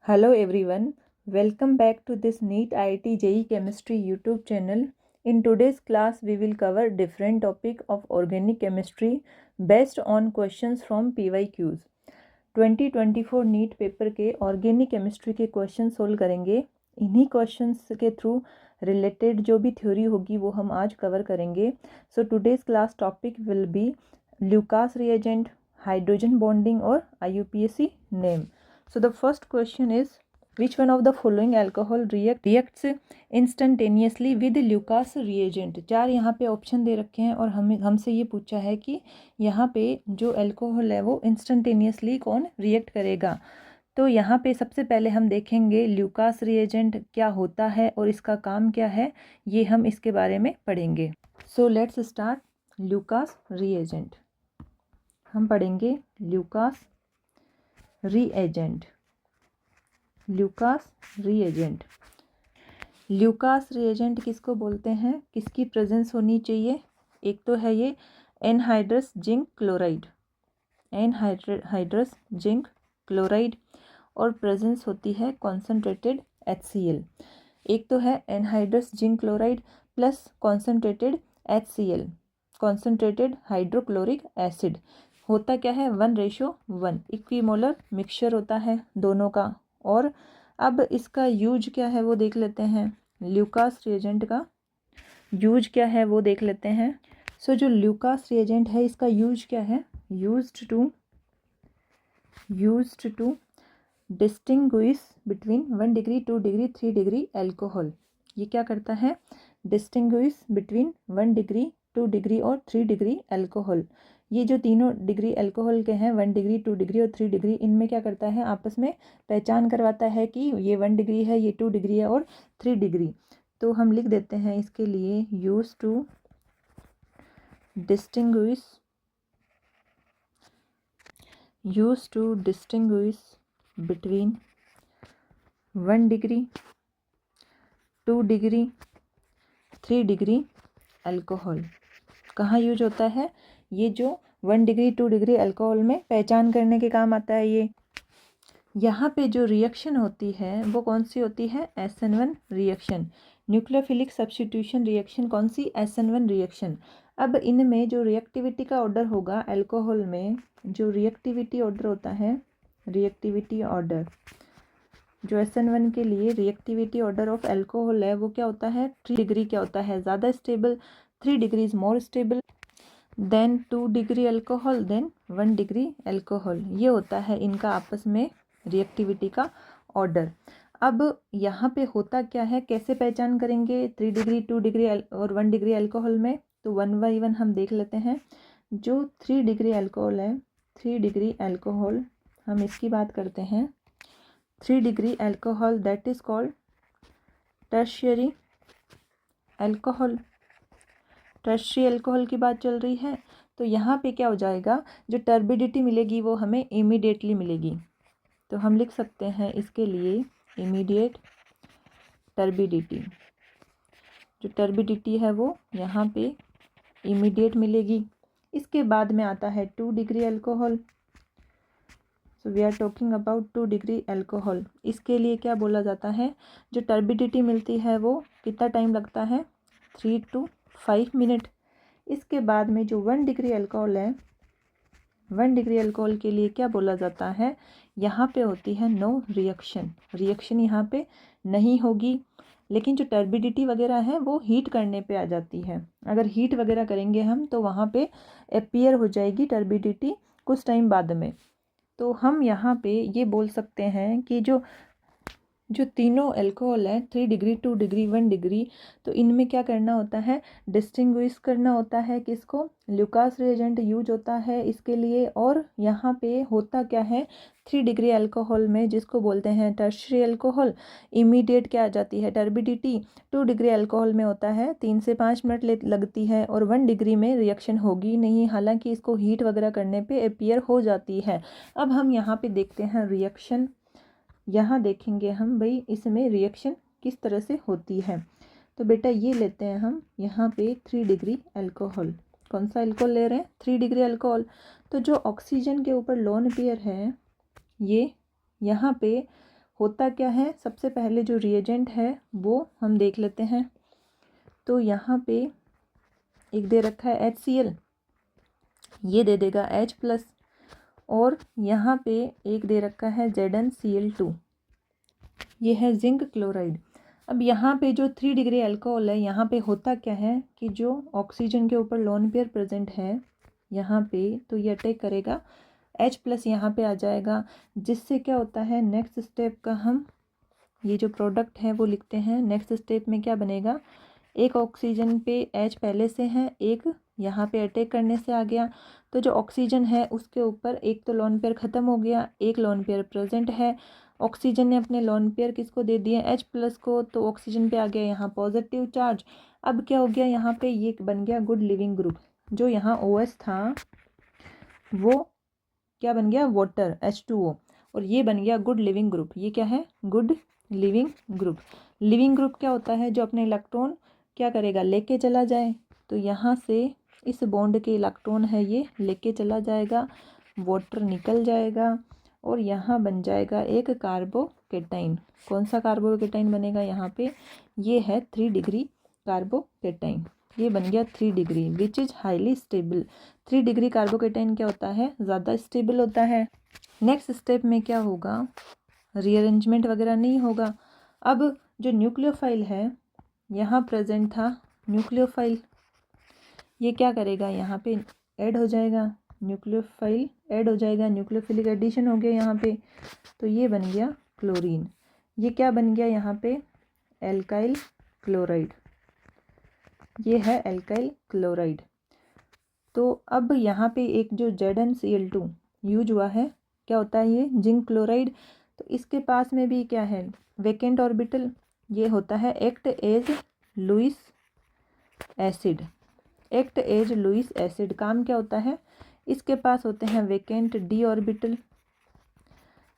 Hello everyone, welcome back to this NEET IIT JEE Chemistry YouTube channel. In today's class, we will cover different topic of organic chemistry based on questions from PYQs. 2024 NEET paper के organic chemistry के question solve करेंगे। इन्हीं questions के through related जो भी theory होगी वो हम आज कवर करेंगे। So today's class topic will be Lucas reagent, hydrogen bonding और IUPAC name. So the first question is, which one of the following alcohol reacts instantaneously with Lucas reagent? 4 यहाँ पे ऑप्शन दे रखे हैं और हमसे ये पूछा है कि यहाँ पे जो अल्कोहल है वो इंस्टेंटेनियसली कौन रिएक्ट करेगा। तो यहाँ पे सबसे पहले हम देखेंगे ल्यूकास रिएजेंट क्या होता है और इसका काम क्या है, ये हम इसके बारे में पढ़ेंगे। So let's start Lucas reagent. हम पढ़ेंगे Lucas reagent. Lucas reagent, Lucas reagent किसको बोलते हैं, किसकी प्रेजेंस होनी चाहिए? एक तो है ये anhydrous zinc chloride, anhydrous zinc chloride, और प्रेजेंस होती है कॉन्सेंट्रेटेड HCl। एक तो है anhydrous zinc chloride plus concentrated HCl, concentrated hydrochloric acid. होता क्या है 1:1, इक्विमोलर मिक्सचर होता है दोनों का। और अब इसका यूज क्या है वो देख लेते हैं। ल्यूकास रिएजेंट का यूज क्या है वो देख लेते हैं। सो जो ल्यूकास रिएजेंट है इसका यूज क्या है? Used to distinguish between 1 degree 2 degree 3 degree alcohol. ये क्या करता है? डिस्टिंग्विश बिटवीन 1 डिग्री 2 डिग्री और 3 डिग्री एल्कोहल। ये जो तीनों डिग्री अल्कोहल के हैं 1 डिग्री 2 डिग्री और 3 डिग्री, इनमें क्या करता है आपस में पहचान करवाता है कि ये 1 डिग्री है, ये 2 डिग्री है और 3 डिग्री। तो हम लिख देते हैं इसके लिए use to distinguish between 1 degree 2 degree 3 degree alcohol. कहाँ यूज होता है? ये जो 1 डिग्री 2 डिग्री अल्कोहल में पहचान करने के काम आता है। ये यहाँ पे जो रिएक्शन होती है वो कौन सी होती है? SN1 reaction, nucleophilic substitution reaction. कौन सी? SN1 reaction. अब इनमें जो रिएक्टिविटी का ऑर्डर होगा अल्कोहल में, जो रिएक्टिविटी ऑर्डर होता है, रिएक्टिविटी ऑर्डर जो SN1 के लिए रिएक्टिविटी ऑर्डर ऑफ अल्कोहल है वो क्या होता है? 3 डिग्री क्या होता है? ज़्यादा stable, 3 degree is more stable than 2 degree alcohol than 1 degree alcohol. ये होता है इनका आपस में रिएक्टिविटी का ऑर्डर। अब यहाँ पे होता क्या है, कैसे पहचान करेंगे 3 डिग्री 2 डिग्री और 1 डिग्री अल्कोहल में? तो 1 बाई 1 हम देख लेते हैं। जो 3 डिग्री अल्कोहल है, 3 डिग्री अल्कोहल, हम इसकी बात करते हैं। 3 degree alcohol that is called tertiary alcohol. Tertiary alcohol की बात चल रही है। तो यहाँ पे क्या हो जाएगा, जो टर्बिडिटी मिलेगी वो हमें इमीडिएटली मिलेगी। तो हम लिख सकते हैं इसके लिए इमीडिएट टर्बिडिटी। जो टर्बिडिटी है वो यहाँ पे इमीडिएट मिलेगी। इसके बाद में आता है 2 degree alcohol. So we are talking about 2 degree alcohol. इसके लिए क्या बोला जाता है, जो टर्बिडिटी मिलती है वो कितना टाइम लगता है? 3 to 5 मिनट। इसके बाद में जो 1 डिग्री अल्कोहल है, 1 डिग्री अल्कोहल के लिए क्या बोला जाता है? यहाँ पे होती है नो रिएक्शन, रिएक्शन यहाँ पे नहीं होगी। लेकिन जो टर्बिडिटी वगैरह है वो हीट करने पे आ जाती है। अगर हीट वगैरह करेंगे हम तो वहाँ पे अपीयर हो जाएगी टर्बिडिटी कुछ टाइम बाद में। तो हम यहाँ पे ये बोल सकते हैं कि जो तीनों अल्कोहल है 3 डिग्री 2 डिग्री 1 डिग्री, तो इनमें क्या करना होता है? डिस्टिंग्विश करना होता है। किसको? ल्यूकास रिएजेंट यूज होता है इसके लिए। और यहाँ पे होता क्या है, 3 डिग्री अल्कोहल में जिसको बोलते हैं टर्शियरी अल्कोहल, इमीडिएट क्या आ जाती है? टर्बिडिटी। 2 डिग्री अल्कोहल में होता है 3 से 5 मिनट लगती है और 1 डिग्री में रिएक्शन होगी नहीं, हालांकि इसको हीट वगैरह करने पे अपीयर हो जाती है। अब हम यहाँ पे देखते हैं रिएक्शन। यहाँ देखेंगे हम भाई इसमें रिएक्शन किस तरह से होती है। तो बेटा ये लेते हैं हम यहाँ पे 3 डिग्री अल्कोहल। कौन सा अल्कोहल ले रहे हैं? 3 डिग्री अल्कोहल। तो जो ऑक्सीजन के ऊपर लोन पेयर है ये यहाँ पे होता क्या है, सबसे पहले जो रिएजेंट है वो हम देख लेते हैं। तो यहाँ पे एक दे रखा है HCl, ये दे देगा H+, और यहाँ पे एक दे रखा है ZnCl2, ये है जिंक क्लोराइड। अब यहाँ पे जो 3 डिग्री अल्कोहल है, यहाँ पे होता क्या है कि जो ऑक्सीजन के ऊपर लोन पेयर प्रेजेंट है यहाँ पे, तो ये अटैक करेगा, H+ यहाँ पे आ जाएगा, जिससे क्या होता है, नेक्स्ट स्टेप का हम ये जो प्रोडक्ट है वो लिखते हैं। नेक्स्ट स्टेप में क्या बनेगा, एक ऑक्सीजन पे H पहले से है, एक यहाँ पे अटैक करने से आ गया, तो जो ऑक्सीजन है उसके ऊपर एक तो लोन पेयर ख़त्म हो गया, एक लोन पेयर प्रेजेंट है। ऑक्सीजन ने अपने लोन पेयर किसको दे दिए, H+ को, तो ऑक्सीजन पे आ गया यहाँ पॉजिटिव चार्ज। अब क्या हो गया, यहाँ पे ये बन गया गुड लिविंग ग्रुप। जो यहाँ OH था वो क्या बन गया, वाटर H2O, और ये बन गया गुड लिविंग ग्रुप। ये क्या है, good leaving group. Leaving group क्या होता है, जो अपने इलेक्ट्रॉन क्या करेगा, लेके चला जाए। तो यहाँ से इस बॉन्ड के इलेक्ट्रॉन है ये लेके चला जाएगा, वाटर निकल जाएगा, और यहाँ बन जाएगा एक कार्बोकेटाइन। कौन सा कार्बोकेटाइन बनेगा यहाँ पे, ये है 3 डिग्री कार्बोकेटाइन। ये बन गया 3 degree which is highly stable. 3 degree carbocation क्या होता है, ज़्यादा स्टेबल होता है। नेक्स्ट स्टेप में क्या होगा, रीअरेंजमेंट वगैरह नहीं होगा। अब जो न्यूक्लियोफाइल है यहाँ प्रेजेंट था, न्यूक्लियोफाइल ये क्या करेगा, यहाँ पे ऐड हो जाएगा, न्यूक्लियोफाइल ऐड हो जाएगा, न्यूक्लियोफिलिक एडिशन हो गया यहाँ पे, तो ये बन गया क्लोरीन। ये क्या बन गया यहाँ पे, एल्काइल क्लोराइड, ये है एल्काइल क्लोराइड। तो अब यहाँ पे एक जो ZnCl2 यूज हुआ है, क्या होता है ये, जिंक क्लोराइड। तो इसके पास में भी क्या है, वेकेंट ऑर्बिटल, ये होता है act as Lewis acid. Act as Lewis acid काम क्या होता है, इसके पास होते हैं वेकेंट d ऑर्बिटल,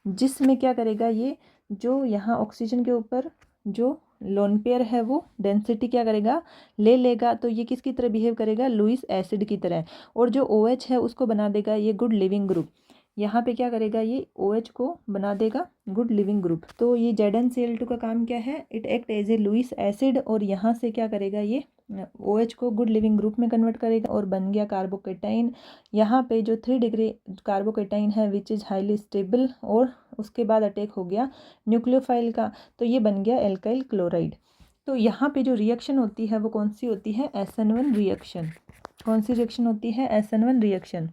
जिसमें क्या करेगा, ये जो यहाँ ऑक्सीजन के ऊपर जो लोन पेयर है वो डेंसिटी क्या करेगा, ले लेगा। तो ये किसकी तरह बिहेव करेगा, लुईस एसिड की तरह, और जो OH है उसको बना देगा ये गुड लिविंग ग्रुप। यहाँ पे क्या करेगा, ये OH को बना देगा गुड लिविंग ग्रुप। तो ये ZnCl2 का काम क्या है, it act as a Lewis acid, और यहाँ से क्या करेगा, ये OH को गुड लिविंग ग्रुप में कन्वर्ट करेगा, और बन गया कार्बोकेटाइन। यहाँ पे जो 3 डिग्री कार्बोकेटाइन है विच इज़ हाईली स्टेबल, और उसके बाद अटैक हो गया न्यूक्लियोफाइल का, तो ये बन गया एल्काइल क्लोराइड। तो यहाँ पे जो रिएक्शन होती है वो कौन सी होती है, SN1 रिएक्शन। कौन सी रिएक्शन होती है, SN1 रिएक्शन।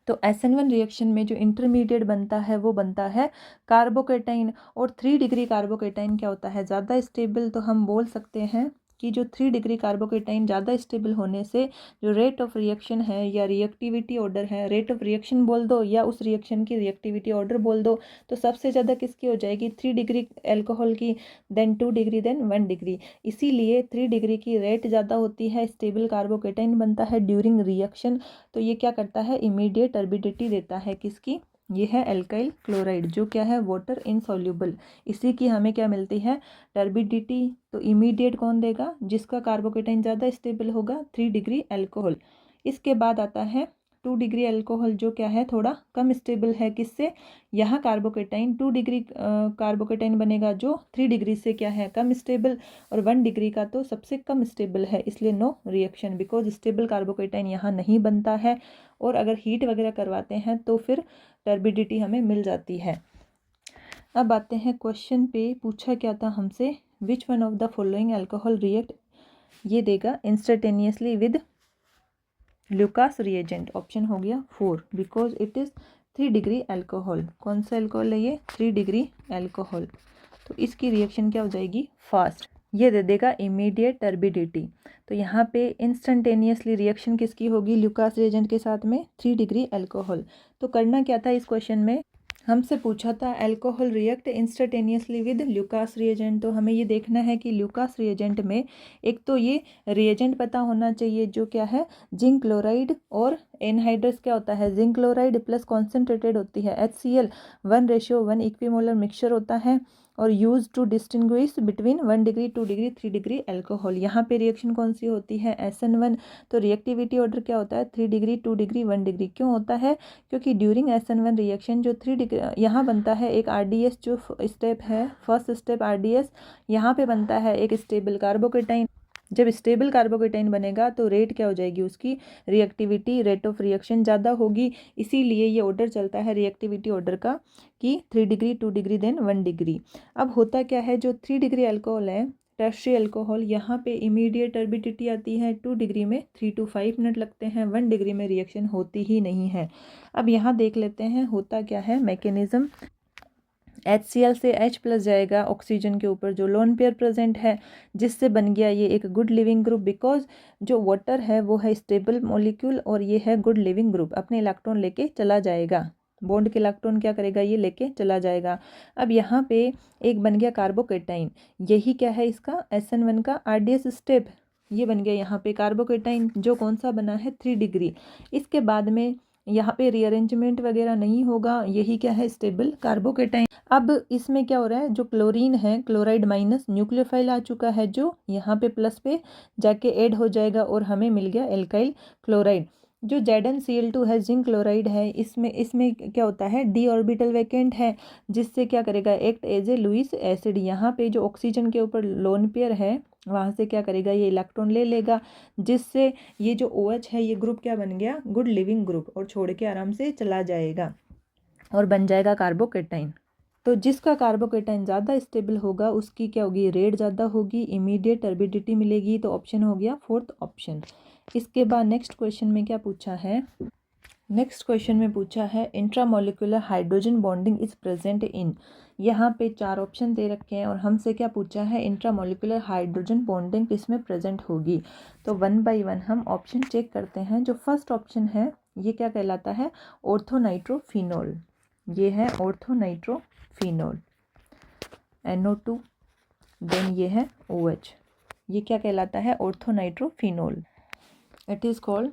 तो SN1 रिएक्शन में जो इंटरमीडिएट बनता है वो बनता है कार्बोकेटाइन, और 3 डिग्री कार्बोकेटाइन क्या होता है, ज़्यादा स्टेबल। तो हम बोल सकते हैं कि जो 3 डिग्री कार्बोकेटाइन ज़्यादा स्टेबल होने से जो रेट ऑफ रिएक्शन है या रिएक्टिविटी ऑर्डर है, रेट ऑफ रिएक्शन बोल दो या उस रिएक्शन की रिएक्टिविटी ऑर्डर बोल दो, तो सबसे ज़्यादा किसकी हो जाएगी, 3 डिग्री एल्कोहल की, देन 2 डिग्री, देन 1 डिग्री। इसीलिए 3 डिग्री की रेट ज़्यादा होती है, स्टेबल कार्बोकेटाइन बनता है ड्यूरिंग रिएक्शन। तो ये क्या करता है, इमीडिएट टर्बिडिटी देता है किसकी, ये है एल्काइल क्लोराइड, जो क्या है, वाटर इनसॉल्युबल। इसी की हमें क्या मिलती है, टर्बिडिटी। तो इमीडिएट कौन देगा, जिसका कार्बोकेटाइन ज़्यादा स्टेबल होगा, 3 डिग्री अल्कोहल। इसके बाद आता है 2 डिग्री अल्कोहल, जो क्या है, थोड़ा कम स्टेबल है, किससे, यहाँ कार्बोकेटाइन 2 डिग्री कार्बोकेटाइन बनेगा जो 3 डिग्री से क्या है, कम स्टेबल, और 1 डिग्री का तो सबसे कम स्टेबल है, इसलिए no reaction, because stable carbocation यहाँ नहीं बनता है। और अगर हीट वगैरह करवाते हैं तो फिर टर्बिडिटी हमें मिल जाती है। अब आते हैं क्वेश्चन पे, पूछा क्या था हमसे, which one of the following alcohol react, ये देगा instantaneously with Lucas reagent. Option हो गया 4, because it is 3 degree alcohol. कौन सा अल्कोहल है ये, 3 डिग्री अल्कोहल। तो इसकी रिएक्शन क्या हो जाएगी, फास्ट। ये दे देगा इमीडिएट टर्बिडिटी। तो यहाँ पे इंस्टेंटेनियसली रिएक्शन किसकी होगी, ल्यूकास रिएजेंट के साथ में 3 डिग्री अल्कोहल। तो करना क्या था, इस क्वेश्चन में हमसे पूछा था alcohol react instantaneously with Lucas reagent. तो हमें ये देखना है कि ल्यूकास रिएजेंट में एक तो ये रिएजेंट पता होना चाहिए जो क्या है, जिंक क्लोराइड और एनहाइड्रस क्या होता है, जिंक क्लोराइड प्लस कॉन्सेंट्रेटेड होती है। HCl 1:1 इक्विमोलर मिक्सचर होता है और use to distinguish between 1 degree 2 degree 3 degree alcohol. यहाँ पे रिएक्शन कौन सी होती है, SN1। तो रिएक्टिविटी ऑर्डर क्या होता है, 3 डिग्री 2 डिग्री 1 डिग्री। क्यों होता है, क्योंकि ड्यूरिंग SN1 रिएक्शन जो 3 डिग्री यहाँ बनता है एक RDS, जो स्टेप है फर्स्ट स्टेप RDS, यहाँ पे बनता है एक स्टेबल कार्बोकेटाइन। जब स्टेबल कार्बोकेटाइन बनेगा तो रेट क्या हो जाएगी, उसकी रिएक्टिविटी, रेट ऑफ रिएक्शन ज़्यादा होगी। इसीलिए ये ऑर्डर चलता है रिएक्टिविटी ऑर्डर का कि 3 डिग्री 2 डिग्री देन 1 डिग्री। अब होता क्या है, जो 3 डिग्री अल्कोहल है, टर्शियरी अल्कोहल, यहाँ पे इमीडिएट टर्बिडिटी आती है। 2 डिग्री में 3 to 5 मिनट लगते हैं, 1 डिग्री में रिएक्शन होती ही नहीं है। अब यहाँ देख लेते हैं होता क्या है मैकेनिज्म। HCl से H+ जाएगा ऑक्सीजन के ऊपर जो लोन पेयर प्रेजेंट है, जिससे बन गया ये एक गुड लिविंग ग्रुप। बिकॉज जो वाटर है वो है स्टेबल मॉलिक्यूल और ये है गुड लिविंग ग्रुप, अपने इलेक्ट्रॉन लेके चला जाएगा, बॉन्ड के इलेक्ट्रॉन क्या करेगा, ये लेके चला जाएगा। अब यहाँ पे एक बन गया कार्बोकेटाइन, यही क्या है इसका SN1 का RDS स्टेप, ये बन गया यहाँ पे कार्बोकेटाइन, जो कौन सा बना है 3 डिग्री। इसके बाद में यहाँ पे रीअरेंजमेंट वगैरह नहीं होगा, यही क्या है स्टेबल कार्बोकेटाइन। अब इसमें क्या हो रहा है, जो क्लोरीन है, क्लोराइड माइनस न्यूक्लियोफाइल आ चुका है, जो यहाँ पे प्लस पे जाके ऐड हो जाएगा और हमें मिल गया एल्काइल क्लोराइड। जो ZnCl2 है, जिंक क्लोराइड है, इसमें क्या होता है, d ऑर्बिटल वैकेंट है, जिससे क्या करेगा, act as a Lewis acid. यहाँ पे जो ऑक्सीजन के ऊपर लोन पेयर है, वहाँ से क्या करेगा, ये इलेक्ट्रॉन ले लेगा, जिससे ये जो OH है, ये ग्रुप क्या बन गया, गुड लिविंग ग्रुप, और छोड़ के आराम से चला जाएगा और बन जाएगा कार्बोकेटाइन। तो जिसका कार्बोकेटाइन ज़्यादा स्टेबल होगा उसकी क्या होगी, रेट ज़्यादा होगी, इमीडिएट टर्बिडिटी मिलेगी। तो ऑप्शन हो गया 4th ऑप्शन। इसके बाद नेक्स्ट क्वेश्चन में क्या पूछा है, नेक्स्ट क्वेश्चन में पूछा है intramolecular hydrogen bonding is present in. यहाँ पे 4 ऑप्शन दे रखे हैं और हमसे क्या पूछा है, इंट्रामोलिकुलर हाइड्रोजन बॉन्डिंग किसमें प्रेजेंट होगी। तो 1 by 1 हम ऑप्शन चेक करते हैं। जो फर्स्ट ऑप्शन है ये क्या कहलाता है, ऑर्थोनाइट्रोफिनोल, ये है ऑर्थोनाइट्रोफिनोल, NO2, देन ये है OH, ये क्या कहलाता है, orthonitrophenol. It is called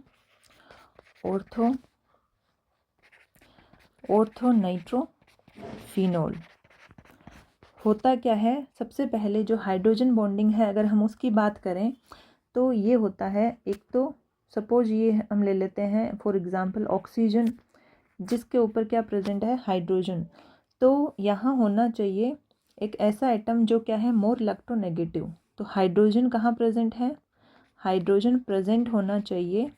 orthonitrophenol. होता क्या है, सबसे पहले जो हाइड्रोजन बॉन्डिंग है अगर हम उसकी बात करें तो ये होता है, एक तो सपोज ये हम ले लेते हैं फॉर एग्जांपल ऑक्सीजन, जिसके ऊपर क्या प्रेजेंट है, हाइड्रोजन। तो यहाँ होना चाहिए एक ऐसा एटम जो क्या है, मोर इलेक्ट्रोनेगेटिव। तो हाइड्रोजन कहाँ प्रेजेंट है, हाइड्रोजन प्रेजेंट होना चाहिए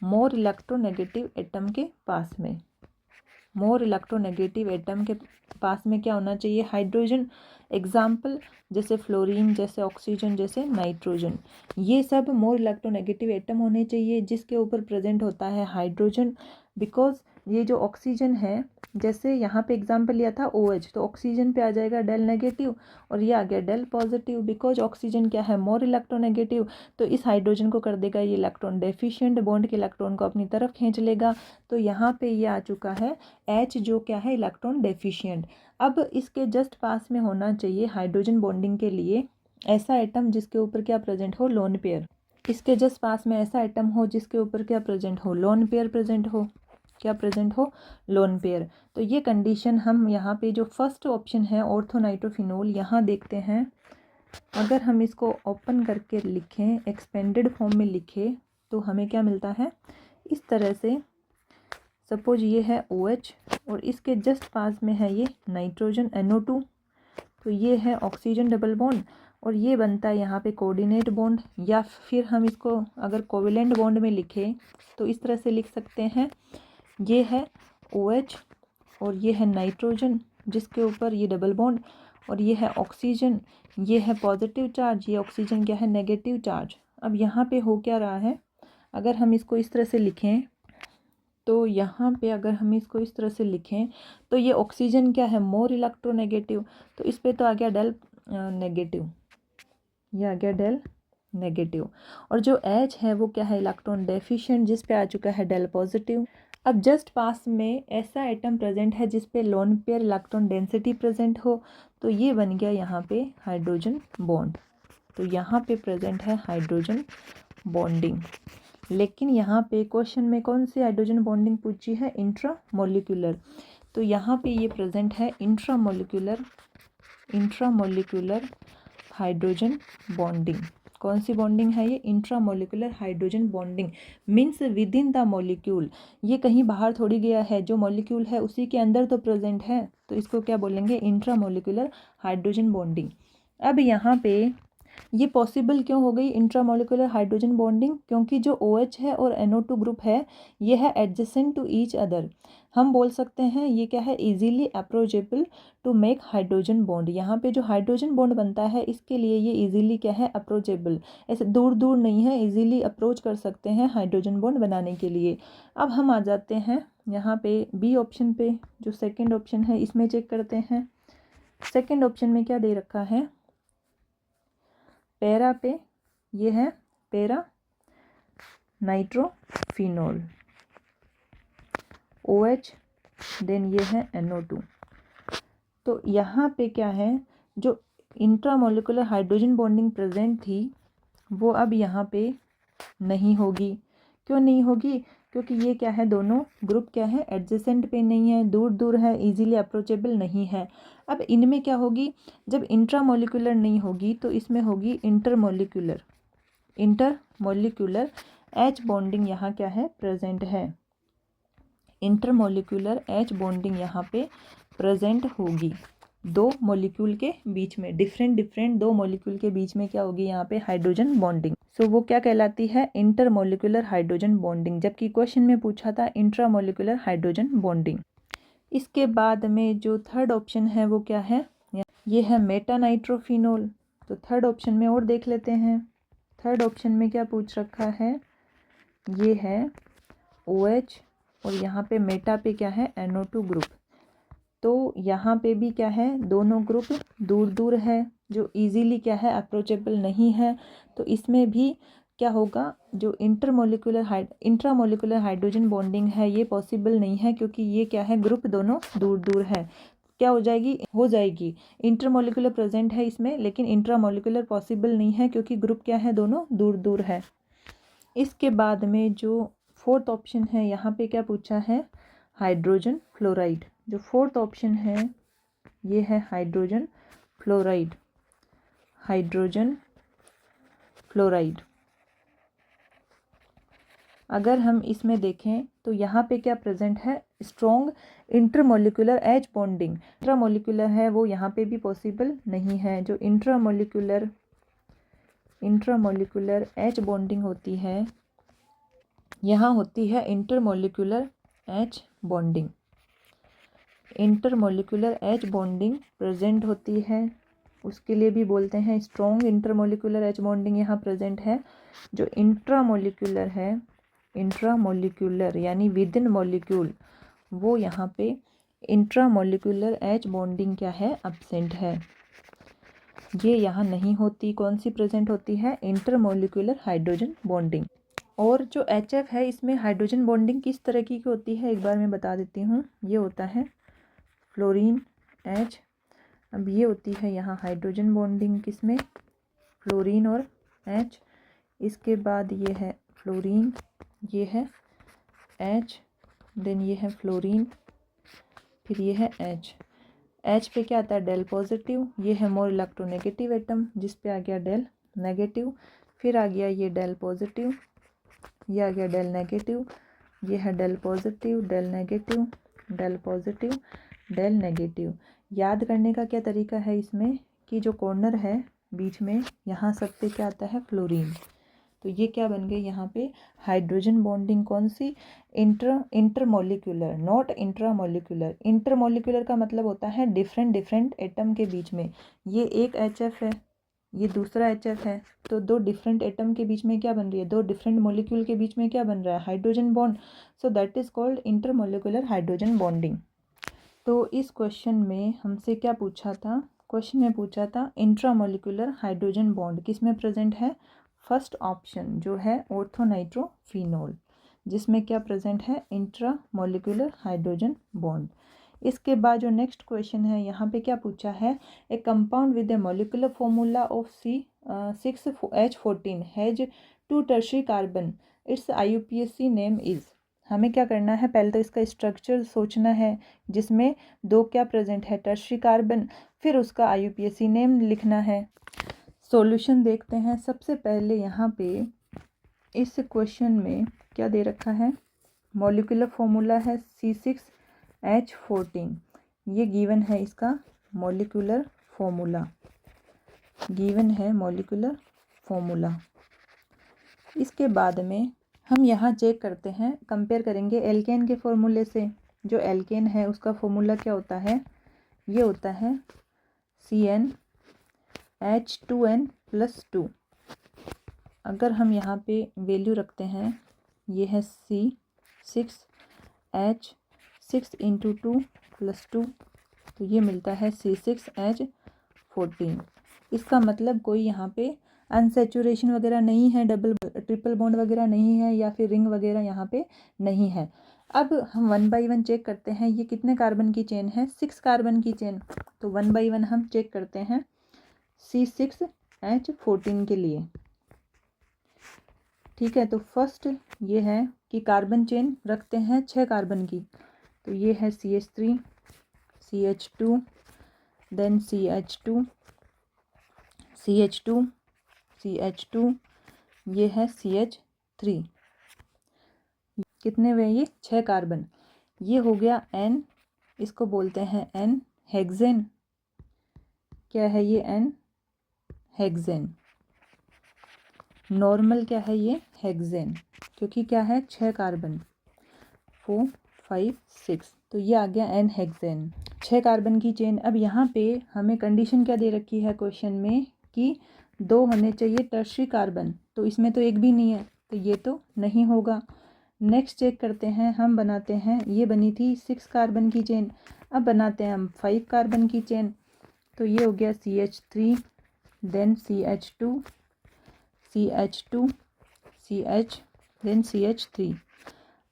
मोर इलेक्ट्रोनेगेटिव एटम के पास में। मोर इलेक्ट्रोनेगेटिव एटम के पास में क्या होना चाहिए, हाइड्रोजन। एग्जाम्पल जैसे फ्लोरीन, जैसे ऑक्सीजन, जैसे नाइट्रोजन, ये सब मोर इलेक्ट्रोनेगेटिव एटम होने चाहिए जिसके ऊपर प्रेजेंट होता है हाइड्रोजन। बिकॉज ये जो ऑक्सीजन है, जैसे यहाँ पे एग्जाम्पल लिया था OH, तो ऑक्सीजन पे आ जाएगा डेल नेगेटिव और ये आ गया डेल पॉजिटिव। बिकॉज ऑक्सीजन क्या है, मोर इलेक्ट्रोनेगेटिव, तो इस हाइड्रोजन को कर देगा ये इलेक्ट्रॉन डेफिशिएंट, बॉन्ड के इलेक्ट्रॉन को अपनी तरफ खींच लेगा। तो यहाँ पे ये आ चुका है H, जो क्या है, इलेक्ट्रॉन डेफिशिएंट। अब इसके जस्ट पास में होना चाहिए हाइड्रोजन बॉन्डिंग के लिए ऐसा एटम जिसके ऊपर क्या प्रेजेंट हो, लोन पेयर। इसके जस्ट पास में ऐसा एटम हो जिसके ऊपर क्या प्रेजेंट हो, लोन पेयर प्रेजेंट हो, क्या प्रेजेंट हो, लोन पेयर। तो ये कंडीशन हम यहाँ पे जो फर्स्ट ऑप्शन है ऑर्थोनाइट्रोफिनोल, यहाँ देखते हैं। अगर हम इसको ओपन करके लिखें, एक्सपेंडेड फॉर्म में लिखें, तो हमें क्या मिलता है, इस तरह से। सपोज ये है OH और इसके जस्ट पास में है ये नाइट्रोजन NO2, तो ये है ऑक्सीजन डबल बॉन्ड और ये बनता है यहाँ पे कोऑर्डिनेट बॉन्ड। या फिर हम इसको अगर कोवेलेंट बॉन्ड में लिखें तो इस तरह से लिख सकते हैं, ये है OH और ये है नाइट्रोजन जिसके ऊपर ये डबल बॉन्ड, और ये है ऑक्सीजन, ये है पॉजिटिव चार्ज, ये ऑक्सीजन क्या है, नेगेटिव चार्ज। अब यहाँ पे हो क्या रहा है, अगर हम इसको इस तरह से लिखें, तो यहाँ पे अगर हम इसको इस तरह से लिखें तो ये ऑक्सीजन क्या है, मोर इलेक्ट्रोनेगेटिव, तो इस पे तो आ गया डेल नेगेटिव, ये आ गया डेल नेगेटिव। और जो H है वो क्या है, इलेक्ट्रॉन डेफिशिएंट, जिस पे आ चुका है डेल पॉजिटिव। अब जस्ट पास में ऐसा एटम प्रेजेंट है जिस पे lone pair electron density present हो, तो ये बन गया यहाँ पे हाइड्रोजन बॉन्ड। तो यहाँ पे प्रेजेंट है हाइड्रोजन बॉन्डिंग। लेकिन यहाँ पे क्वेश्चन में कौन सी हाइड्रोजन बॉन्डिंग पूछी है, इंट्रामोलिकुलर। तो यहाँ पे ये प्रेजेंट है इंट्रामोलिकुलर हाइड्रोजन बॉन्डिंग। कौन सी बॉन्डिंग है ये, intramolecular hydrogen bonding. Means with in the molecule, ये कहीं बाहर थोड़ी गया है, जो मॉलिक्यूल है उसी के अंदर तो प्रेजेंट है, तो इसको क्या बोलेंगे, इंट्रामोलिकुलर हाइड्रोजन बॉन्डिंग। अब यहाँ पे ये पॉसिबल क्यों हो गई इंट्रामोलिकुलर हाइड्रोजन बॉन्डिंग, क्योंकि जो OH है और NO2 ग्रुप है ये है एडजेसेंट टू ईच अदर। हम बोल सकते हैं ये क्या है, easily approachable to make hydrogen bond. यहाँ पे जो हाइड्रोजन बॉन्ड बनता है इसके लिए ये इजीली क्या है, अप्रोचेबल, ऐसे दूर दूर नहीं है, इजीली अप्रोच कर सकते हैं हाइड्रोजन बॉन्ड बनाने के लिए। अब हम आ जाते हैं यहाँ पे बी ऑप्शन पे, जो सेकेंड ऑप्शन है इसमें चेक करते हैं। सेकेंड ऑप्शन में क्या दे रखा है, पैरा पे ये है पैरा नाइट्रोफिनोल, OH, देन ये है NO2। तो यहाँ पे क्या है, जो इंट्रामोलिकुलर हाइड्रोजन बॉन्डिंग प्रेजेंट थी वो अब यहाँ पे नहीं होगी। क्यों नहीं होगी, क्योंकि ये क्या है, दोनों ग्रुप क्या है, एडजेसेंट पे नहीं है, दूर दूर है, इजीली अप्रोचेबल नहीं है। अब इनमें क्या होगी, जब इंट्रामोलिकुलर नहीं होगी तो इसमें होगी इंटरमोलिकुलर H बॉन्डिंग यहाँ क्या है, प्रेजेंट है। इंटरमोलिकुलर H बॉन्डिंग यहाँ पे प्रेजेंट होगी, दो मॉलिक्यूल के बीच में, डिफरेंट दो मॉलिक्यूल के बीच में क्या होगी यहाँ पे, हाइड्रोजन बॉन्डिंग। सो वो क्या कहलाती है, इंटरमोलिकुलर हाइड्रोजन बॉन्डिंग, जबकि क्वेश्चन में पूछा था इंट्रामोलिकुलर हाइड्रोजन बॉन्डिंग। इसके बाद में जो थर्ड ऑप्शन है वो क्या है, ये है मेटानाइट्रोफिनोल। तो थर्ड ऑप्शन में और देख लेते हैं। थर्ड ऑप्शन में क्या पूछ रखा है, ये है OH और यहाँ पे मेटा पे क्या है, NO2 ग्रुप। तो यहाँ पे भी क्या है, दोनों ग्रुप दूर दूर है, जो इजीली क्या है, अप्रोचेबल नहीं है। तो इसमें भी क्या होगा, जो इंट्रामोलिकुलर हाइड्रोजन बॉन्डिंग है ये पॉसिबल नहीं है, क्योंकि ये क्या है, ग्रुप दोनों दूर दूर है। क्या हो जाएगी इंटरमोलिकुलर प्रेजेंट है इसमें, लेकिन इंट्रामोलिकुलर पॉसिबल नहीं है, क्योंकि ग्रुप क्या है, दोनों दूर दूर है। इसके बाद में जो फोर्थ ऑप्शन है यहाँ पे क्या पूछा है, हाइड्रोजन फ्लोराइड। जो फोर्थ ऑप्शन है ये है हाइड्रोजन फ्लोराइड। अगर हम इसमें देखें तो यहाँ पे क्या प्रेजेंट है, strong intermolecular H bonding. Intramolecular है वो यहाँ पे भी पॉसिबल नहीं है। जो इंट्रामोलिकुलर H बॉन्डिंग होती है, यहाँ होती है intermolecular H bonding. Intermolecular H bonding present होती है, उसके लिए भी बोलते हैं स्ट्रॉन्ग इंटरमोलिकुलर H बॉन्डिंग यहाँ प्रेजेंट है। जो इंट्रामोलिकुलर है, इंट्रामोलिकुलर यानी विद इन मॉलिक्यूल, वो यहाँ पे इंट्रामोलिकुलर H बॉन्डिंग क्या है, अब्सेंट है, ये यहाँ नहीं होती। कौन सी प्रेजेंट होती है, इंटरमोलिकुलर हाइड्रोजन बॉन्डिंग। और जो HF है इसमें हाइड्रोजन बॉन्डिंग किस तरह की होती है, एक बार मैं बता देती हूँ। ये होता है फ्लोरीन H। अब ये होती है यहाँ हाइड्रोजन बॉन्डिंग किसमें, फ्लोरीन और H। इसके बाद ये है फ्लोरीन, ये है H, देन ये है फ्लोरीन, फिर ये है H पे क्या आता है, डेल पॉजिटिव। ये है मोर इलेक्ट्रोनेगेटिव एटम, जिस पे आ गया डेल नेगेटिव। फिर आ गया ये डेल पॉजिटिव, ये आ गया डेल नेगेटिव, ये है del positive, del negative, del positive, del negative. याद करने का क्या तरीका है इसमें, कि जो कॉर्नर है बीच में, यहाँ सब पे क्या आता है, फ्लोरीन। तो ये क्या बन गई यहाँ पे, हाइड्रोजन बॉन्डिंग कौन सी, इंटरमोलिकुलर, नॉट इंट्रामोलिकुलर। इंटरमोलिकुलर का मतलब होता है डिफरेंट एटम के बीच में। ये एक HF है, ये दूसरा HF है, तो दो डिफरेंट एटम के बीच में क्या बन रही है, दो डिफरेंट मॉलिक्यूल के बीच में क्या बन रहा है, hydrogen bond. So that is called intermolecular hydrogen bonding. तो इस क्वेश्चन में हमसे क्या पूछा था, क्वेश्चन में पूछा था इंट्रामोलिकुलर हाइड्रोजन बॉन्ड किस में प्रेजेंट है, फर्स्ट ऑप्शन जो है ऑर्थोनाइट्रोफिनोल, जिसमें क्या प्रेजेंट है, इंट्रामोलिकुलर हाइड्रोजन बॉन्ड। इसके बाद जो नेक्स्ट क्वेश्चन है यहाँ पे क्या पूछा है, ए compound with A molecular formula of C6H14 has 2 tertiary carbon it's IUPAC name is. हमें क्या करना है, पहले तो इसका स्ट्रक्चर सोचना है जिसमें 2 क्या प्रेजेंट है, टर्शियरी कार्बन, फिर उसका IUPAC नेम लिखना है। सॉल्यूशन देखते हैं। सबसे पहले यहाँ पे इस क्वेश्चन में क्या दे रखा है, मॉलिक्यूलर फॉर्मूला है C6H14, ये गिवन है, इसका मॉलिक्यूलर फॉर्मूला गिवन है, मॉलिक्यूलर फॉर्मूला। इसके बाद में हम यहाँ चेक करते हैं, कंपेयर करेंगे एल्केन के फॉर्मूले से। जो एल्केन है उसका फॉर्मूला क्या होता है, ये होता है CnH2n+2। अगर हम यहाँ पे वैल्यू रखते हैं, ये है C6H, 6 × 2 + 2, तो ये मिलता है C6H14। इसका मतलब कोई यहाँ पे अनसेचुरेशन वगैरह नहीं है, डबल ट्रिपल बॉन्ड वगैरह नहीं है, या फिर रिंग वगैरह यहाँ पे नहीं है। अब हम 1 बाई 1 चेक करते हैं, ये कितने कार्बन की चेन है, 6 कार्बन की चेन। तो 1 बाई 1 हम चेक करते हैं C6H14 के लिए। ठीक है, तो फर्स्ट ये है कि कार्बन चेन रखते हैं 6 कार्बन की, तो ये है CH3, CH2, then CH2, CH2, CH2, ये है CH3। कितने हुए ये, 6 कार्बन। ये हो गया N, इसको बोलते हैं N हेक्सेन। क्या है ये, N हेक्सेन। नॉर्मल क्या है ये, हेक्सेन, क्योंकि क्या है 6 कार्बन, 4, 5, 6, तो ये आ गया N हेक्सेन, 6 कार्बन की चेन। अब यहाँ पे हमें कंडीशन क्या दे रखी है क्वेश्चन में कि 2 होने चाहिए टर्शियरी कार्बन, तो इसमें तो एक भी नहीं है, तो ये तो नहीं होगा। नेक्स्ट चेक करते हैं, हम बनाते हैं, ये बनी थी 6 कार्बन की चेन, अब बनाते हैं हम 5 कार्बन की चेन, तो ये हो गया CH3, then CH2, CH2, CH, then CH3।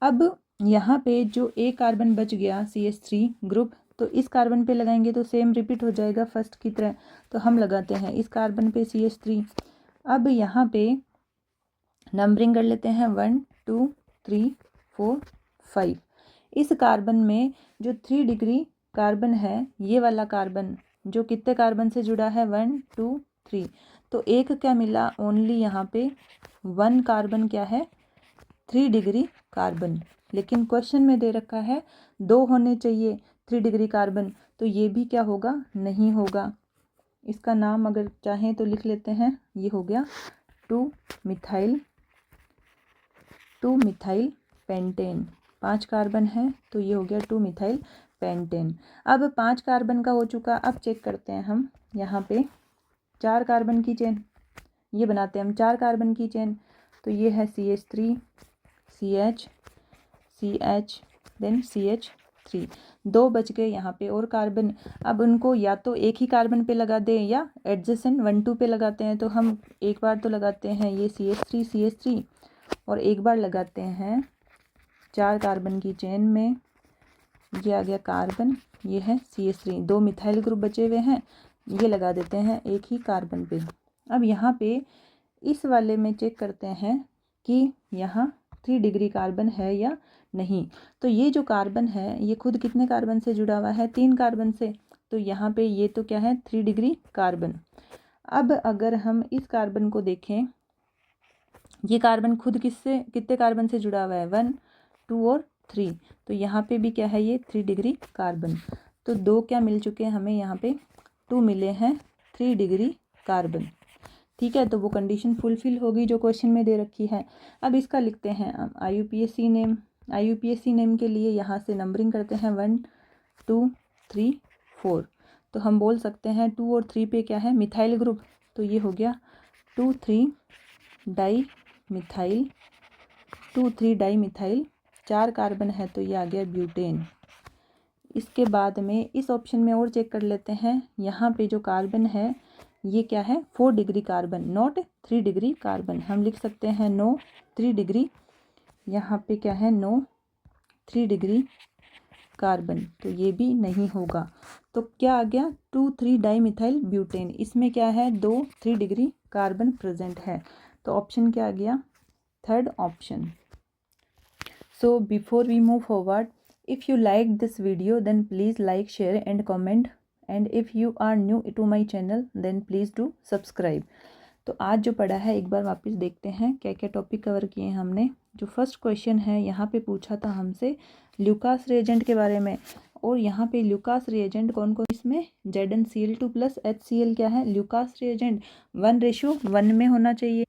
अब यहाँ पे जो एक कार्बन बच गया CH3 ग्रुप, तो इस कार्बन पे लगाएंगे तो सेम रिपीट हो जाएगा फर्स्ट की तरह, तो हम लगाते हैं इस कार्बन पे CH3। अब यहाँ पे नंबरिंग कर लेते हैं 1, 2, 3, 4, 5। इस कार्बन में जो 3 डिग्री कार्बन है, ये वाला कार्बन जो कितने कार्बन से जुड़ा है, 1, 2, 3, तो एक क्या मिला, ओनली यहाँ पे 1 कार्बन क्या है, 3 डिग्री कार्बन। लेकिन क्वेश्चन में दे रखा है 2 होने चाहिए 3 डिग्री कार्बन, तो ये भी क्या होगा, नहीं होगा। इसका नाम अगर चाहें तो लिख लेते हैं, ये हो गया 2 मिथाइल पेंटेन। 5 कार्बन है, तो ये हो गया 2 मिथाइल पेंटेन। अब 5 कार्बन का हो चुका, अब चेक करते हैं हम यहाँ पे 4 कार्बन की चेन, ये बनाते हैं हम 4 कार्बन की चेन, तो ये है CH3, CH, CH, then CH3। 2 बच गए यहाँ पे और कार्बन। अब उनको या तो एक ही कार्बन पे लगा दें या एडजेसेंट 1, 2 पे लगाते हैं, तो हम एक बार तो लगाते हैं ये CH3 और एक बार लगाते हैं 4 कार्बन की चेन में, ये आ गया कार्बन, ये है CH3। 2 मिथाइल ग्रुप बचे हुए हैं, ये लगा देते हैं एक ही कार्बन पे। अब यहाँ पे इस वाले में चेक करते हैं कि यहाँ 3 डिग्री कार्बन है या नहीं। तो ये जो कार्बन है ये खुद कितने कार्बन से जुड़ा हुआ है, 3 कार्बन से, तो यहाँ पे ये तो क्या है, 3 डिग्री कार्बन। अब अगर हम इस कार्बन को देखें, ये कार्बन खुद कितने कार्बन से जुड़ा हुआ है, 1, 2 और 3, तो यहाँ पे भी क्या है, ये 3 डिग्री कार्बन। तो 2 क्या मिल चुके हैं हमें, यहाँ पे 2 मिले हैं 3 डिग्री कार्बन। ठीक है, तो वो कंडीशन फुलफिल होगी जो क्वेश्चन में दे रखी है। अब इसका लिखते हैं हम IUPAC नेम। IUPAC नेम के लिए यहाँ से नंबरिंग करते हैं 1, 2, 3, 4, तो हम बोल सकते हैं 2 और 3 पे क्या है, मिथाइल ग्रुप, तो ये हो गया 2, 3 di methyl, 2, 3 di methyl. 4 carbon है, तो ये आ गया ब्यूटेन। इसके बाद में इस ऑप्शन में और चेक कर लेते हैं, यहाँ पे जो कार्बन है ये क्या है, 4 degree carbon, not 3 degree carbon. हम लिख सकते हैं नो 3 डिग्री, यहाँ पे क्या है, नो 3 डिग्री कार्बन, तो ये भी नहीं होगा। तो क्या आ गया, 2, 3 डाई मिथाइल ब्यूटेन, इसमें क्या है, 2, 3 डिग्री कार्बन प्रेजेंट है। तो ऑप्शन क्या आ गया, third option. So before we move forward, if you liked this video then please like, share and comment, and if you are new to my channel then please do subscribe. तो आज जो पढ़ा है एक बार वापस देखते हैं क्या क्या टॉपिक कवर किए हैं हमने. जो फर्स्ट क्वेश्चन है यहाँ पे पूछा था हमसे ल्यूकास रिएजेंट के बारे में, और यहाँ पे ल्यूकास रिएजेंट कौन कौन, इसमें ZnCl2 प्लस HCl क्या है, ल्यूकास रिएजेंट 1:1 में होना चाहिए.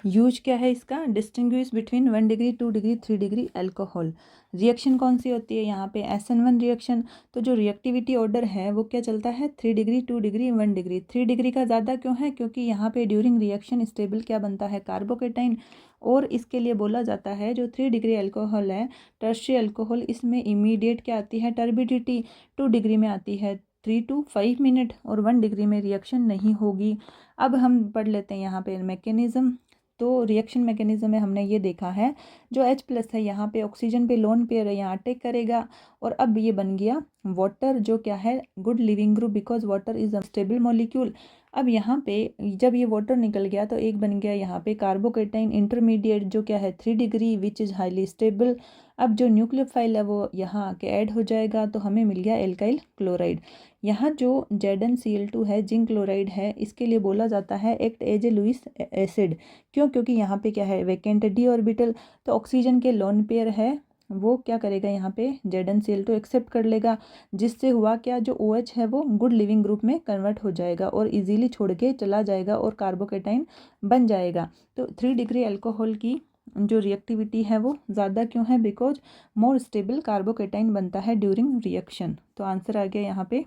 यूज क्या है इसका, distinguish between 1 degree 2 degree 3 degree alcohol. Reaction कौन सी होती है यहाँ पे, SN1 रिएक्शन. तो जो रिएक्टिविटी ऑर्डर है वो क्या चलता है, 3 डिग्री 2 डिग्री 1 डिग्री. 3 डिग्री का ज़्यादा क्यों है, क्योंकि यहाँ पे ड्यूरिंग रिएक्शन स्टेबल क्या बनता है, कार्बोकेटाइन. और इसके लिए बोला जाता है जो 3 डिग्री अल्कोहल है, टर्शियरी अल्कोहल, इसमें इमीडिएट क्या आती है, टर्बिडिटी 2 डिग्री में आती है 3 to 5 मिनट, और 1 डिग्री में रिएक्शन नहीं होगी. अब हम पढ़ लेते हैं यहाँ पे मैकेनिज्म. तो रिएक्शन मैकेनिज्म में हमने ये देखा है जो H+ है यहाँ पे ऑक्सीजन पे लोन पेयर है, यहाँ अटैक करेगा, और अब ये बन गया वाटर, जो क्या है good leaving group, because water is a stable molecule. अब यहाँ पे जब ये वाटर निकल गया तो एक बन गया यहाँ पे कार्बोकेटाइन इंटरमीडिएट, जो क्या है 3 degree which is highly stable. अब जो न्यूक्लियोफाइल है वो यहाँ आके ऐड हो जाएगा, तो हमें मिल गया एल्काइल क्लोराइड. यहाँ जो ZnCl2 है, जिंक क्लोराइड है, इसके लिए बोला जाता है act as a Lewis acid. क्यों, क्योंकि यहाँ पे क्या है वैकेंट डी ऑर्बिटल, तो ऑक्सीजन के लोन पेयर है वो क्या करेगा यहाँ पे ZnCl2 एक्सेप्ट कर लेगा, जिससे हुआ क्या, जो OH है वो गुड लिविंग ग्रुप में कन्वर्ट हो जाएगा और इजीली छोड़ के चला जाएगा और कार्बोकेटाइन बन जाएगा. तो 3 डिग्री अल्कोहल की जो रिएक्टिविटी है वो ज़्यादा क्यों है, बिकॉज मोर स्टेबल कार्बोकेटाइन बनता है ड्यूरिंग रिएक्शन. तो आंसर आ गया यहाँ पे.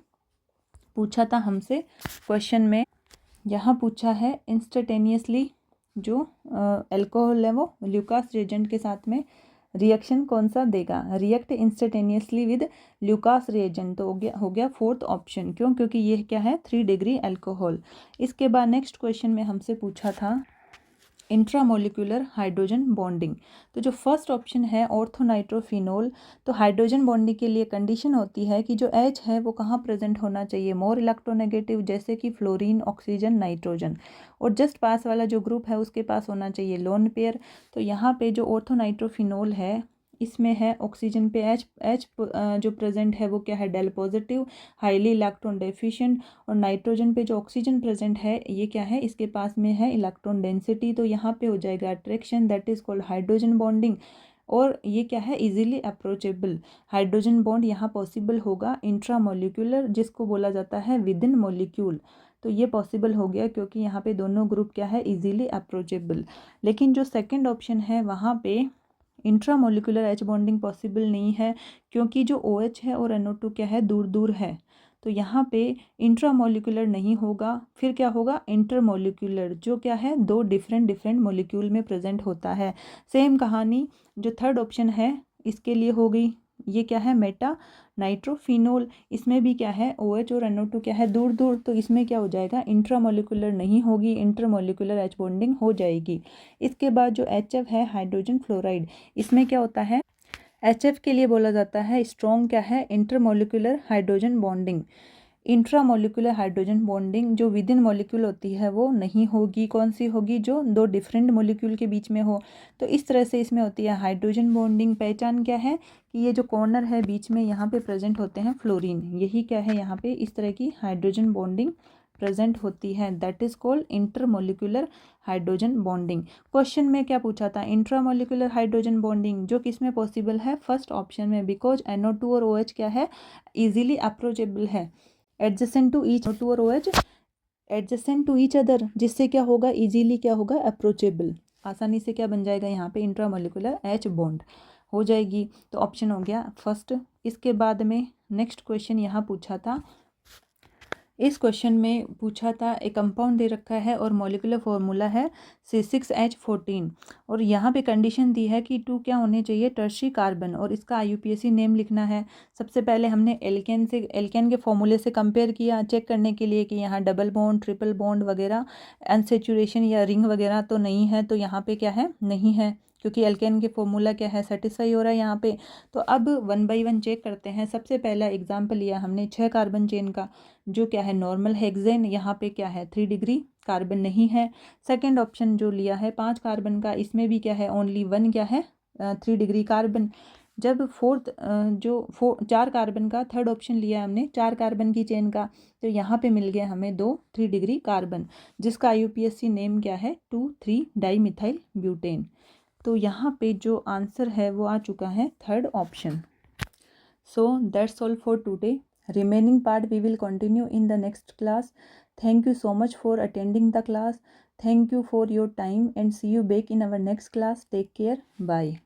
पूछा था हमसे क्वेश्चन में, यहाँ पूछा है इंस्टेंटेनियसली जो अल्कोहल है वो ल्यूकास रिएजेंट के साथ में रिएक्शन कौन सा देगा, react instantaneously with Lucas reagent. तो हो गया फोर्थ ऑप्शन. क्यों, क्योंकि ये क्या है 3 डिग्री अल्कोहल. इसके बाद नेक्स्ट क्वेश्चन में हमसे पूछा था इंट्रामोलिकुलर हाइड्रोजन बॉन्डिंग. तो जो फर्स्ट ऑप्शन है ऑर्थोनाइट्रोफिनोल, तो हाइड्रोजन बॉन्डिंग के लिए कंडीशन होती है कि जो H है वो कहाँ प्रेजेंट होना चाहिए, मोर इलेक्ट्रोनेगेटिव, जैसे कि फ्लोरीन, ऑक्सीजन, नाइट्रोजन, और जस्ट पास वाला जो ग्रुप है उसके पास होना चाहिए लोन पेयर. तो यहाँ पे जो ऑर्थोनाइट्रोफिनोल है इसमें है ऑक्सीजन पे H जो प्रेजेंट है वो क्या है del positive, highly electron deficient, और नाइट्रोजन पे जो ऑक्सीजन प्रेजेंट है ये क्या है, इसके पास में है इलेक्ट्रॉन डेंसिटी. तो यहाँ पे हो जाएगा attraction, that is called hydrogen bonding. और ये क्या है इजीली अप्रोचेबल. हाइड्रोजन बॉन्ड यहाँ पॉसिबल होगा इंट्रामोलिकुलर, जिसको बोला जाता है विद इन मोलिक्यूल. तो ये पॉसिबल हो गया क्योंकि यहाँ पे दोनों ग्रुप क्या है इजीली अप्रोचेबल. लेकिन जो सेकेंड ऑप्शन है वहाँ पे इंट्रामोलिकुलर H बॉन्डिंग पॉसिबल नहीं है, क्योंकि जो OH है और NO2 क्या है दूर दूर है. तो यहाँ पे इंट्रामोलिकुलर नहीं होगा, फिर क्या होगा इंटरमोलिकुलर, जो क्या है दो डिफरेंट मोलिक्यूल में प्रेजेंट होता है. सेम कहानी जो थर्ड ऑप्शन है इसके लिए हो गई. ये क्या है मेटा नाइट्रोफिनोल, इसमें भी क्या है OH और NO2 क्या है दूर दूर, तो इसमें क्या हो जाएगा इंट्रामोलिकुलर नहीं होगी, इंटरमोलिकुलर H बॉन्डिंग हो जाएगी. इसके बाद जो HF है हाइड्रोजन फ्लोराइड, इसमें क्या होता है HF के लिए बोला जाता है स्ट्रॉन्ग क्या है intermolecular hydrogen bonding. Intramolecular hydrogen bonding जो विद इन मॉलिक्यूल होती है वो नहीं होगी. कौन सी होगी, जो दो डिफरेंट मॉलिक्यूल के बीच में हो. तो इस तरह से इसमें होती है हाइड्रोजन बॉन्डिंग. पहचान क्या है कि ये जो कॉर्नर है बीच में यहाँ पे प्रेजेंट होते हैं फ्लोरीन, यही क्या है यहाँ पे इस तरह की हाइड्रोजन बॉन्डिंग प्रेजेंट होती है, that is called intermolecular hydrogen bonding. Question में क्या पूछा था इंट्रामोलिकुलर हाइड्रोजन बॉन्डिंग जो किस में पॉसिबल है, फर्स्ट ऑप्शन में, बिकॉज NO2 और OH क्या है इजीली अप्रोचेबल है, एडजेसेंट टू ईच, NO2 और OH adjacent to each other, जिससे क्या होगा इजीली क्या होगा अप्रोचेबल, आसानी से क्या बन जाएगा यहाँ पे इंट्रामोलिकुलर H बॉन्ड हो जाएगी. तो ऑप्शन हो गया फर्स्ट. इसके बाद में नेक्स्ट क्वेश्चन यहाँ पूछा था, इस क्वेश्चन में पूछा था एक कंपाउंड दे रखा है और मॉलिक्यूलर फार्मूला है C6H14, और यहाँ पे कंडीशन दी है कि 2 क्या होने चाहिए टर्शियरी कार्बन, और इसका IUPAC नेम लिखना है. सबसे पहले हमने एल्केन के फॉर्मूले से कंपेयर किया चेक करने के लिए कि यहाँ डबल बॉन्ड ट्रिपल बॉन्ड वगैरह अनसेचुरेशन या रिंग वगैरह तो नहीं है, तो यहाँ पे क्या है नहीं है, क्योंकि एल्केन के फॉर्मूला क्या है, सेटिस्फाई हो रहा है यहाँ पे। तो अब 1 बाय 1 चेक करते हैं। सबसे पहला एग्जाम्पल लिया हमने 6 कार्बन चेन का, जो क्या है नॉर्मल हेक्सेन, यहाँ पे क्या है 3 डिग्री कार्बन नहीं है। सेकेंड ऑप्शन जो लिया है 5 कार्बन का, इसमें भी क्या है ओनली 1 क्या है 3 डिग्री कार्बन। जब फोर्थ जो 4 कार्बन का थर्ड ऑप्शन लिया हमने 4 कार्बन की चेन का, तो यहाँ पे मिल गया हमें 2 3 डिग्री कार्बन, जिसका IUPAC नेम क्या है 2,3 डाईमिथाइल ब्यूटेन। तो यहाँ पे जो आंसर है वो आ चुका है third option. So that's all for today. Remaining part we will continue in the next class. Thank you so much for attending the class. Thank you for your time and see you back in our next class. Take care. Bye.